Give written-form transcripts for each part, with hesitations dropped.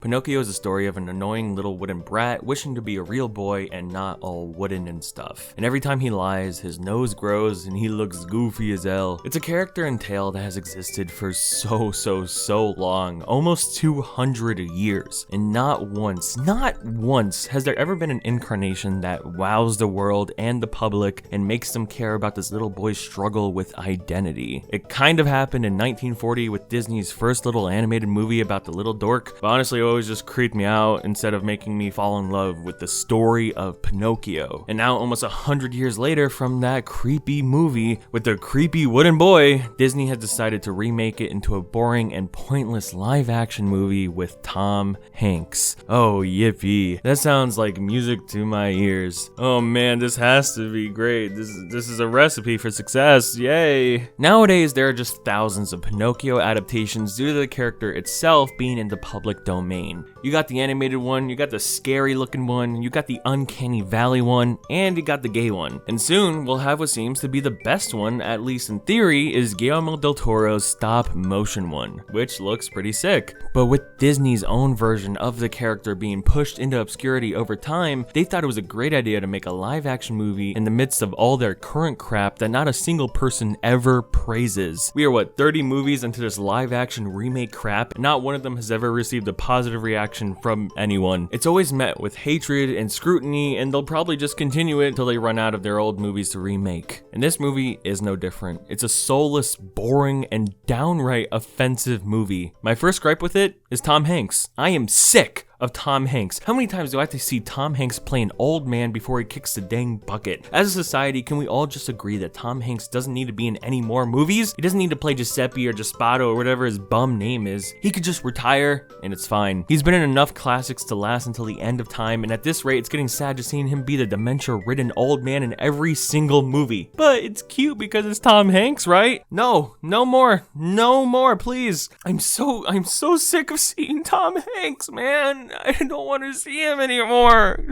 Pinocchio is a story of an annoying little wooden brat wishing to be a real boy and not all wooden and stuff. And every time he lies, his nose grows and he looks goofy as hell. It's a character and tale that has existed for so long, almost 200 years. And not once has there ever been an incarnation that wows the world and the public and makes them care about this little boy's struggle with identity. It kind of happened in 1940 with Disney's first little animated movie about the little dork, but honestly it always just creeped me out instead of making me fall in love with the story of Pinocchio. And now almost 100 years later from that creepy movie with the creepy wooden boy, Disney has decided to remake it into a boring and pointless live action movie with Tom Hanks. Oh yippee, that sounds like music to my ears. Oh man, this has to be great. This is a recipe for success, yay. Nowadays there are just thousands of Pinocchio adaptations due to the character itself being in the public domain. You got the animated one, you got the scary looking one, you got the uncanny valley one, and you got the gay one. And soon we'll have what seems to be the best one, at least in theory, is Guillermo del Toro's stop motion one, which looks pretty sick. But with Disney's own version of the character being pushed into obscurity over time, they thought it was a great idea to make a live action movie in the midst of all their current crap that not a single person ever praises. We are 30 movies into this live action remake crap, and not one of them has ever received a positive reaction from anyone. It's always met with hatred and scrutiny, and they'll probably just continue it until they run out of their old movies to remake. And this movie is no different. It's a soulless, boring, and downright offensive movie. My first gripe with it is Tom Hanks. I am sick of Tom Hanks. How many times do I have to see Tom Hanks play an old man before he kicks the dang bucket? As a society, can we all just agree that Tom Hanks doesn't need to be in any more movies? He doesn't need to play Giuseppe or Gespato or whatever his bum name is. He could just retire and it's fine. He's been in enough classics to last until the end of time, and at this rate, it's getting sad just seeing him be the dementia-ridden old man in every single movie. But it's cute because it's Tom Hanks, right? No more, please. I'm so sick of seeing Tom Hanks, man. I don't want to see him anymore.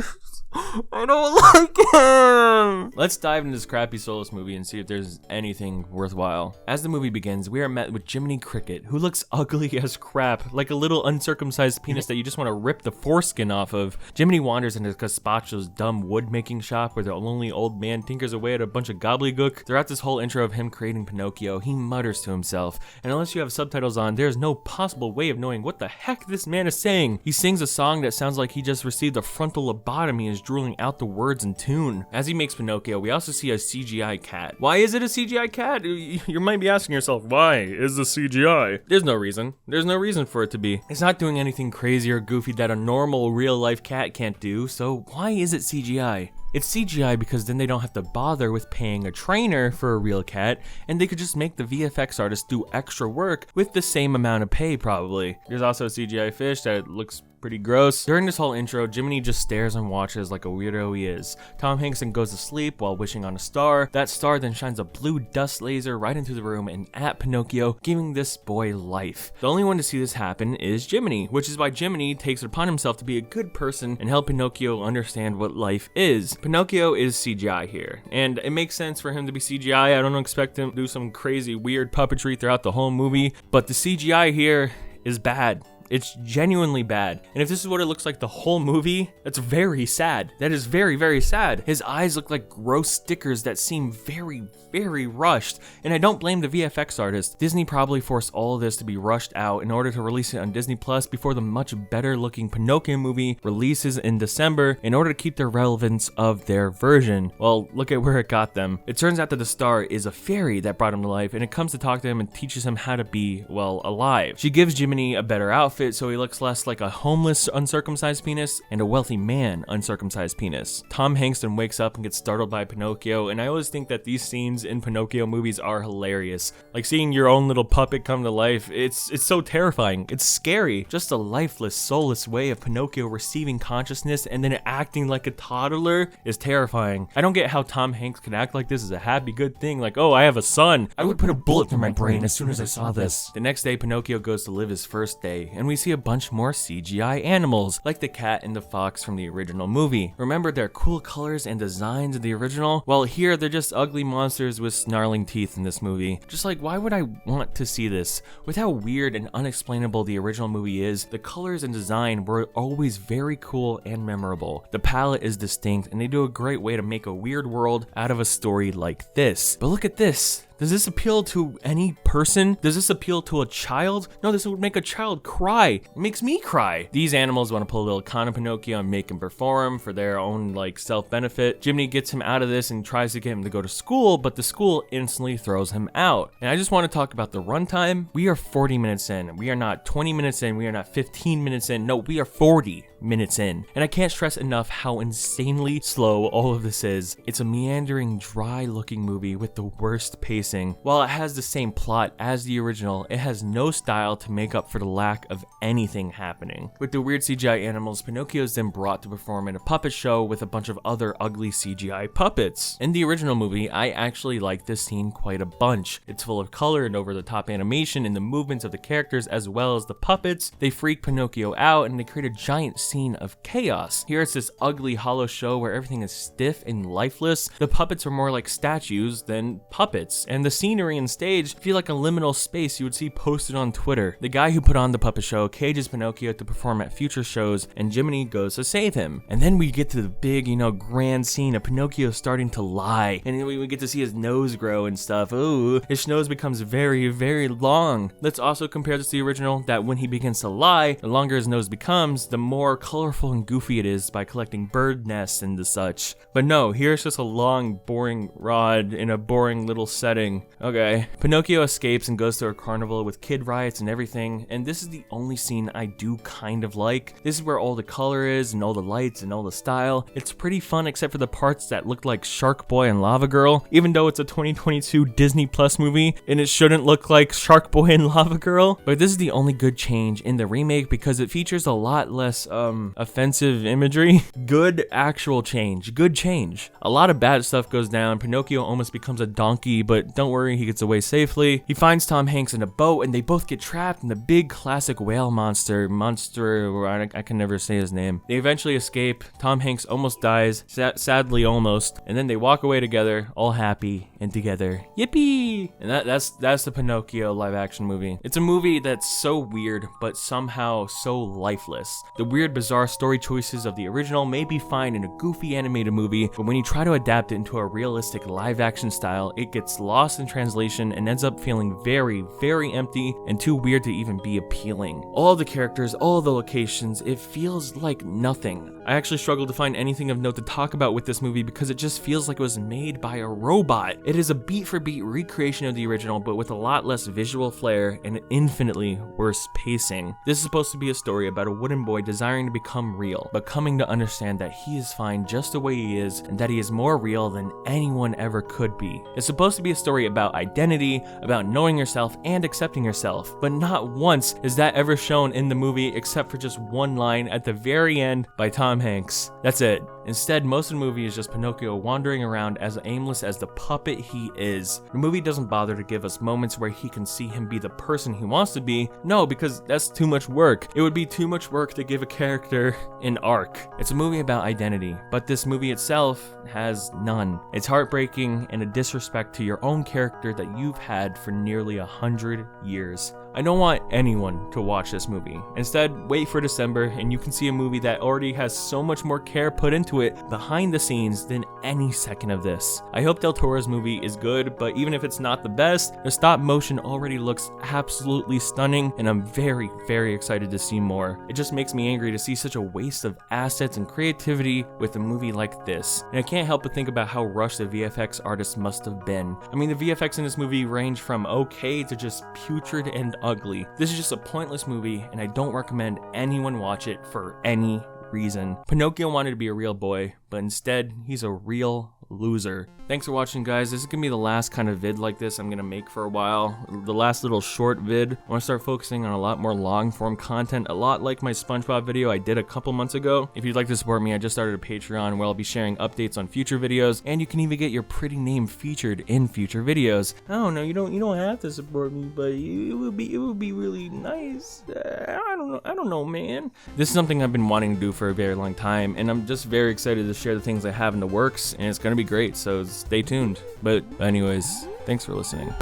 I don't like him. Let's dive into this crappy soulless movie and see if there's anything worthwhile. As the movie begins, we are met with Jiminy Cricket, who looks ugly as crap, like a little uncircumcised penis that you just want to rip the foreskin off of. Jiminy wanders into Gazpacho's dumb wood-making shop where the lonely old man tinkers away at a bunch of gobbledygook. Throughout this whole intro of him creating Pinocchio, he mutters to himself, and unless you have subtitles on, there's no possible way of knowing what the heck this man is saying. He sings a song that sounds like he just received a frontal lobotomy and is drooling out the words in tune. As he makes Pinocchio, we also see a CGI cat. Why is it a CGI cat? You might be asking yourself, why is it CGI? There's no reason. There's no reason for it to be. It's not doing anything crazy or goofy that a normal real-life cat can't do, so why is it CGI? It's CGI because then they don't have to bother with paying a trainer for a real cat, and they could just make the VFX artist do extra work with the same amount of pay, probably. There's also a CGI fish that looks pretty gross. During this whole intro, Jiminy just stares and watches like a weirdo he is. Tom Hanks then goes to sleep while wishing on a star. That star then shines a blue dust laser right into the room and at Pinocchio, giving this boy life. The only one to see this happen is Jiminy, which is why Jiminy takes it upon himself to be a good person and help Pinocchio understand what life is. Pinocchio is CGI here, and it makes sense for him to be CGI. I don't expect him to do some crazy weird puppetry throughout the whole movie, but the CGI here is bad. It's genuinely bad. And if this is what it looks like the whole movie, that's very sad. That is very, very sad. His eyes look like gross stickers that seem very, very rushed. And I don't blame the VFX artist. Disney probably forced all of this to be rushed out in order to release it on Disney Plus before the much better looking Pinocchio movie releases in December in order to keep the relevance of their version. Well, look at where it got them. It turns out that the star is a fairy that brought him to life, and it comes to talk to him and teaches him how to be, well, alive. She gives Jiminy a better outfit so he looks less like a homeless uncircumcised penis and a wealthy man uncircumcised penis. Tom Hanks then wakes up and gets startled by Pinocchio, and I always think that these scenes in Pinocchio movies are hilarious. Like seeing your own little puppet come to life, it's so terrifying. It's scary. Just a lifeless, soulless way of Pinocchio receiving consciousness and then acting like a toddler is terrifying. I don't get how Tom Hanks could act like this is a happy, good thing, like, oh, I have a son. I would put a bullet through my brain as soon as I saw this. The next day, Pinocchio goes to live his first day, and and we see a bunch more CGI animals, like the cat and the fox from the original movie. Remember their cool colors and designs in the original? Well, here they're just ugly monsters with snarling teeth in this movie. Just like, why would I want to see this? With how weird and unexplainable the original movie is, the colors and design were always very cool and memorable. The palette is distinct, and they do a great way to make a weird world out of a story like this. But look at this. Does this appeal to any person? Does this appeal to a child? No, this would make a child cry. It makes me cry. These animals want to pull a little con on Pinocchio and make him perform for their own self-benefit. Jiminy gets him out of this and tries to get him to go to school, but the school instantly throws him out. And I just want to talk about the runtime. We are 40 minutes in. We are not 20 minutes in. We are not 15 minutes in. No, we are 40 minutes in. And I can't stress enough how insanely slow all of this is. It's a meandering, dry looking movie with the worst pacing. While it has the same plot as the original, it has no style to make up for the lack of anything happening. With the weird CGI animals, Pinocchio is then brought to perform in a puppet show with a bunch of other ugly CGI puppets. In the original movie, I actually like this scene quite a bunch. It's full of color and over-the-top animation in the movements of the characters as well as the puppets. They freak Pinocchio out and they create a giant scene of chaos. Here it's this ugly hollow show where everything is stiff and lifeless. The puppets are more like statues than puppets, and the scenery and stage feel like a liminal space you would see posted on Twitter. The guy who put on the puppet show cages Pinocchio to perform at future shows, and Jiminy goes to save him. And then we get to the big, grand scene of Pinocchio starting to lie, and we get to see his nose grow and stuff. Ooh, his nose becomes very, very long. Let's also compare this to the original, that when he begins to lie, the longer his nose becomes, the more colorful and goofy it is by collecting bird nests and the such. But no, here's just a long, boring rod in a boring little setting. Okay. Pinocchio escapes and goes to a carnival with kid riots and everything, and this is the only scene I do kind of like. This is where all the color is and all the lights and all the style. It's pretty fun except for the parts that look like Shark Boy and Lava Girl, even though it's a 2022 Disney Plus movie and it shouldn't look like Shark Boy and Lava Girl. But this is the only good change in the remake because it features a lot less offensive imagery. Good actual change. Good change. A lot of bad stuff goes down. Pinocchio almost becomes a donkey, but don't worry, he gets away safely. He finds Tom Hanks in a boat and they both get trapped in the big classic whale monster, I can never say his name. They eventually escape. Tom Hanks almost dies, sadly almost, and then they walk away together, all happy and together. Yippee! And that's the Pinocchio live action movie. It's a movie that's so weird, but somehow so lifeless. The weird, bizarre story choices of the original may be fine in a goofy animated movie, but when you try to adapt it into a realistic live action style, it gets lost in translation and ends up feeling very, very empty and too weird to even be appealing. All the characters, all the locations, it feels like nothing. I actually struggled to find anything of note to talk about with this movie because it just feels like it was made by a robot. It is a beat-for-beat recreation of the original, but with a lot less visual flair and infinitely worse pacing. This is supposed to be a story about a wooden boy desiring to become real, but coming to understand that he is fine just the way he is and that he is more real than anyone ever could be. It's supposed to be a story about identity, about knowing yourself and accepting yourself, but not once is that ever shown in the movie except for just one line at the very end by Tom Hanks. That's it. Instead, most of the movie is just Pinocchio wandering around as aimless as the puppet he is. The movie doesn't bother to give us moments where he can see him be the person he wants to be. No, because that's too much work. It would be too much work to give a character an arc. It's a movie about identity, but this movie itself has none. It's heartbreaking and a disrespect to your own character that you've had for nearly 100 years. I don't want anyone to watch this movie. Instead, wait for December and you can see a movie that already has so much more care put into it behind the scenes than any second of this. I hope Del Toro's movie is good, but even if it's not the best, the stop motion already looks absolutely stunning and I'm very, very excited to see more. It just makes me angry to see such a waste of assets and creativity with a movie like this. And I can't help but think about how rushed the VFX artists must have been. I mean, the VFX in this movie range from okay to just putrid and ugly. This is just a pointless movie and I don't recommend anyone watch it for any reason. Pinocchio wanted to be a real boy, but instead he's a real loser. Thanks for watching, guys. This is gonna be the last kind of vid like this I'm gonna make for a while. The last little short vid. I wanna start focusing on a lot more long form content, a lot like my SpongeBob video I did a couple months ago. If you'd like to support me, I just started a Patreon where I'll be sharing updates on future videos, and you can even get your pretty name featured in future videos. I don't know, you don't have to support me, but it would be really nice. I don't know, man. This is something I've been wanting to do for a very long time, and I'm just very excited to share the things I have in the works, and it's gonna be great, so stay tuned. But anyways, thanks for listening.